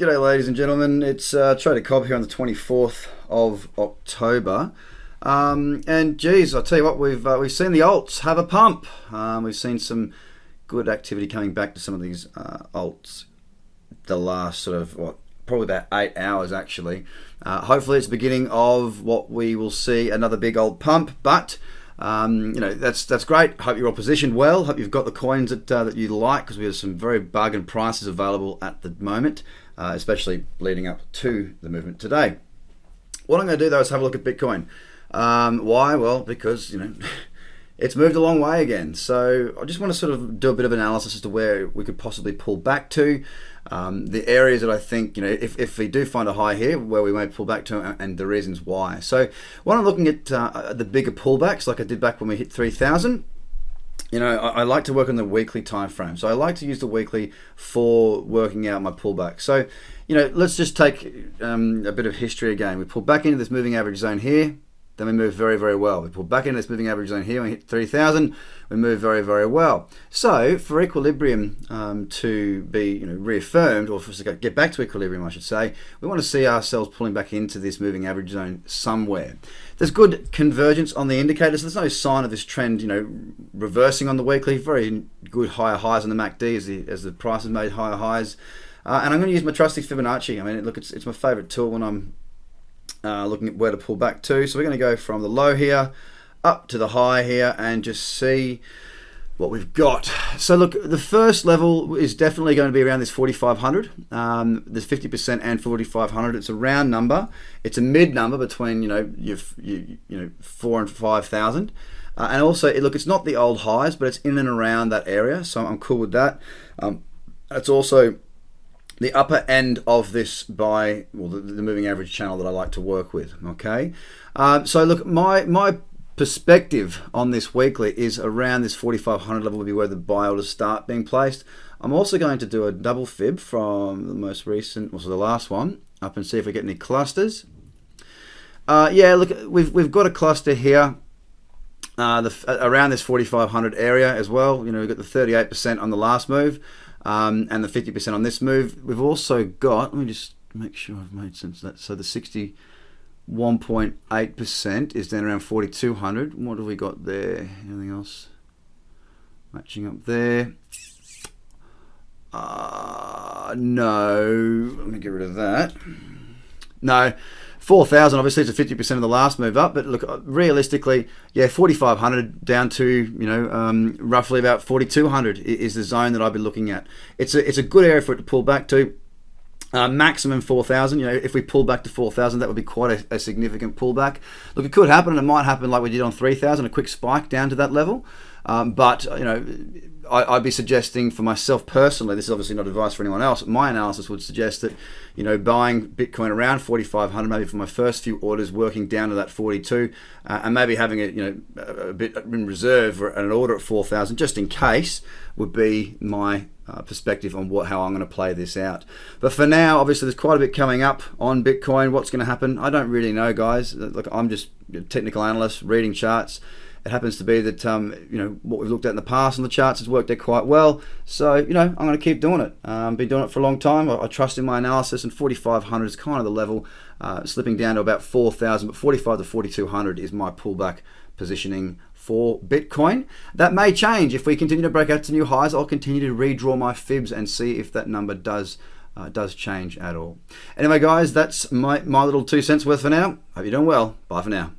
G'day ladies and gentlemen, it's Trader Cobb here on the 24th of October. And geez, I'll tell you what, we've seen the alts have a pump. We've seen some good activity coming back to some of these alts the last sort of, probably about 8 hours actually. Hopefully it's the beginning of what we will see, another big old pump, but that's great. Hope you're all positioned well. Hope you've got the coins that you like, because we have some very bargain prices available at the moment, especially leading up to the movement today. What I'm going to do though is have a look at Bitcoin. Why? Well, because it's moved a long way again. So I just want to sort of do a bit of analysis as to where we could possibly pull back to. The areas that I think, if we do find a high here, where we may pull back to, and the reasons why. So when I'm looking at the bigger pullbacks, like I did back when we hit 3,000, I like to work on the weekly time frame. So I like to use the weekly for working out my pullback. So, let's just take a bit of history again. We pull back into this moving average zone here. Then we move very, very well. We pull back into this moving average zone here, we hit 3,000, we move very, very well. So for equilibrium to be reaffirmed, or for us to get back to equilibrium I should say, we want to see ourselves pulling back into this moving average zone somewhere. There's good convergence on the indicators. There's no sign of this trend reversing on the weekly. Very good higher highs on the MACD as the price has made higher highs. And I'm going to use my trusty Fibonacci. I mean, look, it's my favorite tool when I'm looking at where to pull back to. So we're going to go from the low here up to the high here and just see what we've got. So look, the first level is definitely going to be around this 4,500. There's 50% and 4,500. It's a round number. It's a mid number between your 4 and 5,000. And also, it's not the old highs, but it's in and around that area. So I'm cool with that. It's also the upper end of this the moving average channel that I like to work with. Okay, so look, my perspective on this weekly is around this 4,500 level would be where the buy orders start being placed. I'm also going to do a double fib from the most recent, also the last one, up and see if we get any clusters. Yeah, look, we've got a cluster here around this 4,500 area as well. We've got the 38% on the last move. And the 50% on this move. We've also got, let me just make sure I've made sense of that. So the 61.8% is down around 4,200. What have we got there? Anything else matching up there? No, let me get rid of that. No, 4,000 obviously is a 50% of the last move up, but look, realistically, yeah, 4,500 down to roughly about 4,200 is the zone that I'd be looking at. It's a good area for it to pull back to. Maximum 4,000. If we pull back to 4,000, that would be quite a significant pullback. Look, it could happen, and it might happen like we did on 3,000, a quick spike down to that level. But I'd be suggesting for myself personally, this is obviously not advice for anyone else, my analysis would suggest that buying Bitcoin around 4,500 maybe for my first few orders, working down to that 42, and maybe having a bit in reserve or an order at 4,000 just in case would be my perspective on how I'm going to play this out. But for now, obviously there's quite a bit coming up on Bitcoin. What's going to happen, I don't really know, guys. Look, I'm just a technical analyst reading charts. It happens to be that what we've looked at in the past on the charts has worked out quite well. So I'm going to keep doing it. Been doing it for a long time. I trust in my analysis, and 4,500 is kind of the level, slipping down to about 4,000. But 45 to 4,200 is my pullback positioning for Bitcoin. That may change if we continue to break out to new highs. I'll continue to redraw my fibs and see if that number does change at all. Anyway, guys, that's my little 2 cents worth for now. Hope you're doing well. Bye for now.